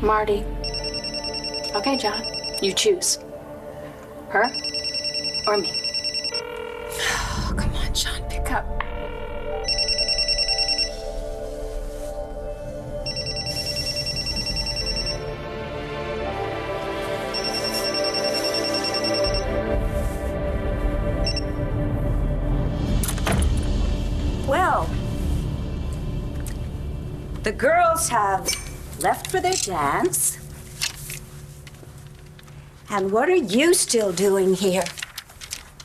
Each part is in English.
Marty. Okay, John, you choose. Her or me? Oh, come on, John, pick up. Well, the girls have left for their dance. And what are you still doing here?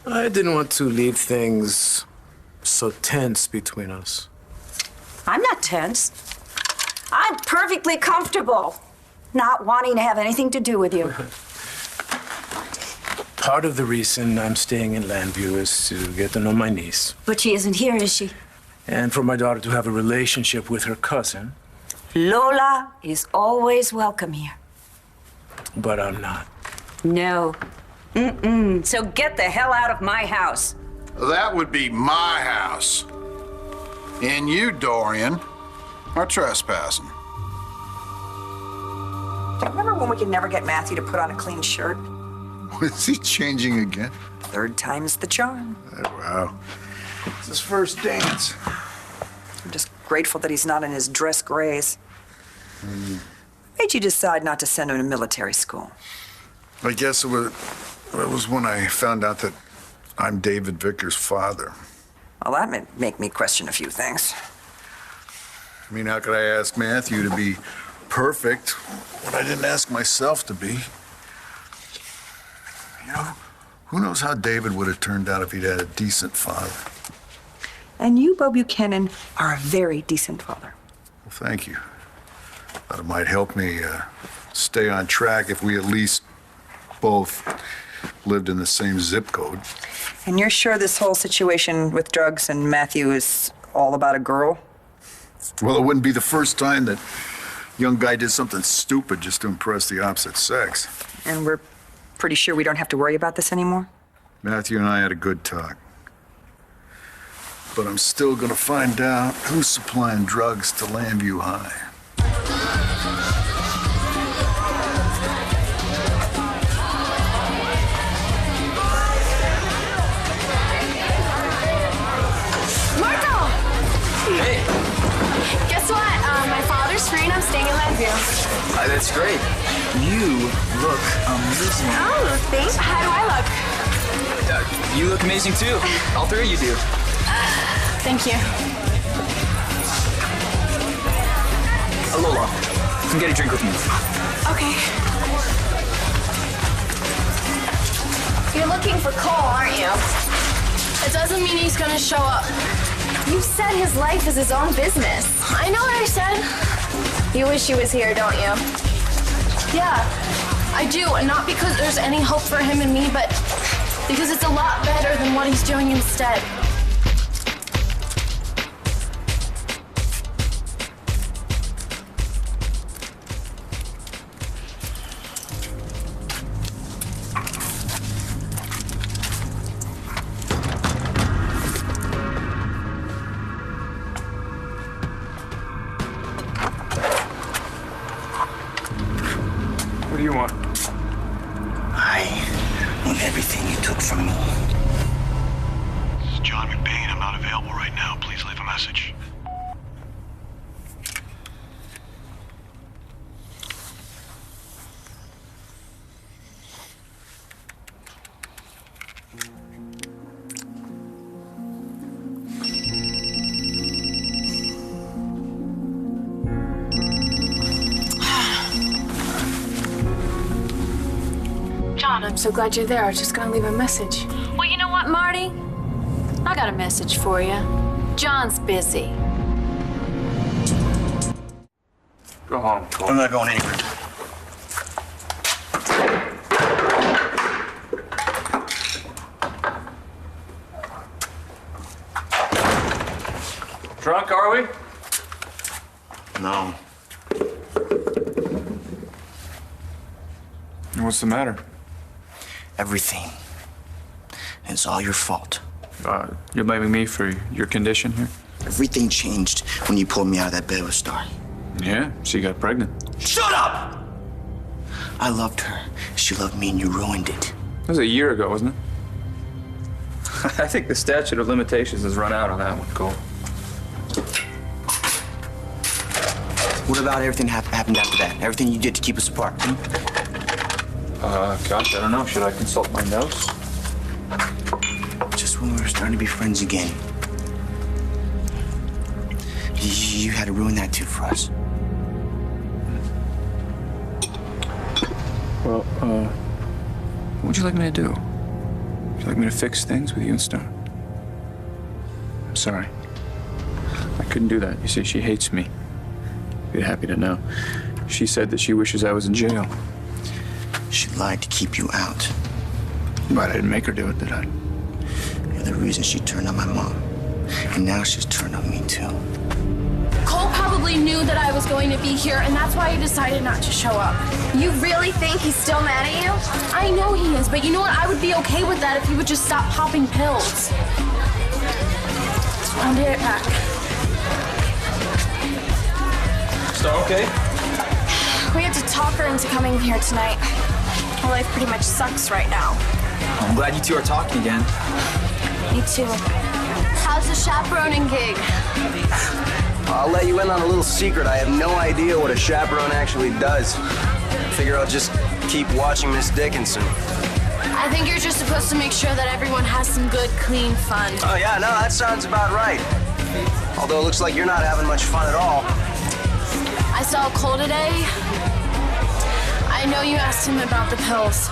I didn't want to leave things so tense between us. I'm not tense. I'm perfectly comfortable not wanting to have anything to do with you. Part of the reason I'm staying in Landview is to get to know my niece. But she isn't here, is she? And for my daughter to have a relationship with her cousin. Lola is always welcome here. But I'm not. No. So get the hell out of my house. That would be my house. And you, Dorian, are trespassing. Remember when we could never get Matthew to put on a clean shirt? Is he changing again? Third time's the charm. Oh, wow. It's his first dance. I'm just grateful that he's not in his dress grays. Made you decide not to send him to military school? I guess it was when I found out that I'm David Vicker's father. Well, that may make me question a few things. I mean, how could I ask Matthew to be perfect when I didn't ask myself to be? You know, who knows how David would have turned out if he'd had a decent father. And you, Bo Buchanan, are a very decent father. Well, thank you. Thought it might help me stay on track if we at least both lived in the same zip code. And you're sure this whole situation with drugs and Matthew is all about a girl? Well, it wouldn't be the first time that young guy did something stupid just to impress the opposite sex. And we're pretty sure we don't have to worry about this anymore? Matthew and I had a good talk. But I'm still gonna find out who's supplying drugs to Landview High. Hey. Guess what? My father's free and I'm staying in Landview. That's great. You look amazing. Oh, thanks. How do I look? You look amazing too. All three of you do. Thank you. Lola, come get a drink with me. Okay. You're looking for Cole, aren't you? It doesn't mean he's gonna show up. You said his life is his own business. I know what I said. You wish he was here, don't you? Yeah, I do. And not because there's any hope for him and me, but because it's a lot better than what he's doing instead. What do you want? I want everything you took from me. This is John McBain. I'm not available right now. Please leave a message. John, I'm so glad you're there. I was just gonna leave a message. Well, you know what, Marty? I got a message for you. John's busy. Go home, Cole. I'm not going anywhere. Drunk, are we? No. What's the matter? Everything. It's all your fault. You're blaming me for your condition here? Everything changed when you pulled me out of that bed with Star. Yeah, she got pregnant. Shut up! I loved her. She loved me, and you ruined it. That was a year ago, wasn't it? I think the statute of limitations has run out on that one, Cole. What about everything happened after that? Everything you did to keep us apart? Gosh, I don't know. Should I consult my notes? Just when we were starting to be friends again. You had to ruin that too for us. Well, what would you like me to do? Would you like me to fix things with you and Star? I'm sorry. I couldn't do that. You see, she hates me. You'd be happy to know. She said that she wishes I was in jail. She lied to keep you out. But I didn't make her do it, did I? You're the reason she turned on my mom. And now she's turned on me too. Cole probably knew that I was going to be here, and that's why he decided not to show up. You really think he's still mad at you? I know he is, but you know what? I would be okay with that if he would just stop popping pills. I'll be right back. Star, okay? We had to talk her into coming here tonight. Her life pretty much sucks right now. I'm glad you two are talking again. Me too. How's the chaperoning gig? I'll let you in on a little secret. I have no idea what a chaperone actually does. Figure I'll just keep watching Miss Dickinson. I think you're just supposed to make sure that everyone has some good, clean fun. Oh yeah, no, that sounds about right. Although it looks like you're not having much fun at all. I saw Cole today. I know you asked him about the pills.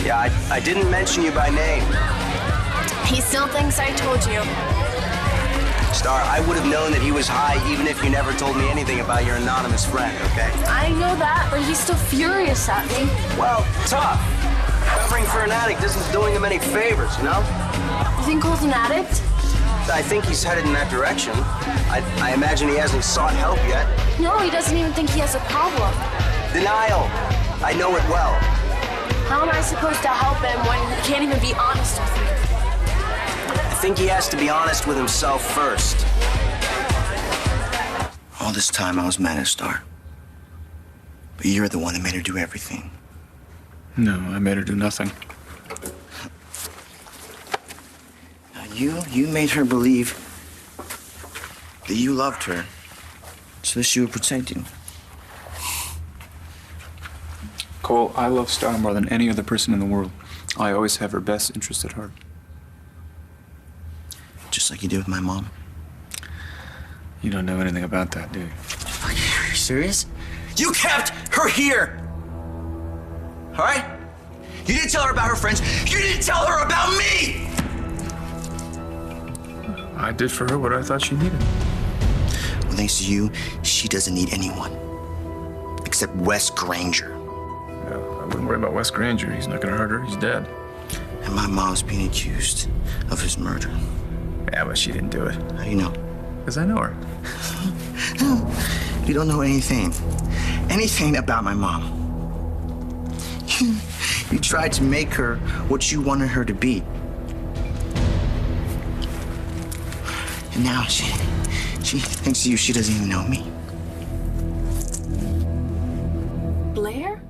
Yeah, I didn't mention you by name. He still thinks I told you. Star, I would have known that he was high even if you never told me anything about your anonymous friend, okay? I know that, but he's still furious at me. Well, tough. Covering for an addict isn't doing him any favors, you know? You think Cole's an addict? I think he's headed in that direction. I imagine he hasn't sought help yet. No, he doesn't even think he has a problem. Denial. I know it well. How am I supposed to help him when he can't even be honest with me? I think he has to be honest with himself first. All this time I was mad at Star. But you're the one that made her do everything. No, I made her do nothing. Now, you made her believe that you loved her so that she would protect you. Cole, I love Star more than any other person in the world. I always have her best interest at heart. Just like you did with my mom. You don't know anything about that, do you? Are you serious? You kept her here! All right? You didn't tell her about her friends. You didn't tell her about me! I did for her what I thought she needed. Well, thanks to you, she doesn't need anyone. Except Wes Granger. Yeah, I wouldn't worry about Wes Granger. He's not gonna hurt her. He's dead. And my mom's being accused of his murder. Yeah, but she didn't do it. How do you know? Because I know her. You don't know anything. Anything about my mom. You tried to make her what you wanted her to be. And now she thinks of you, she doesn't even know me. Blair?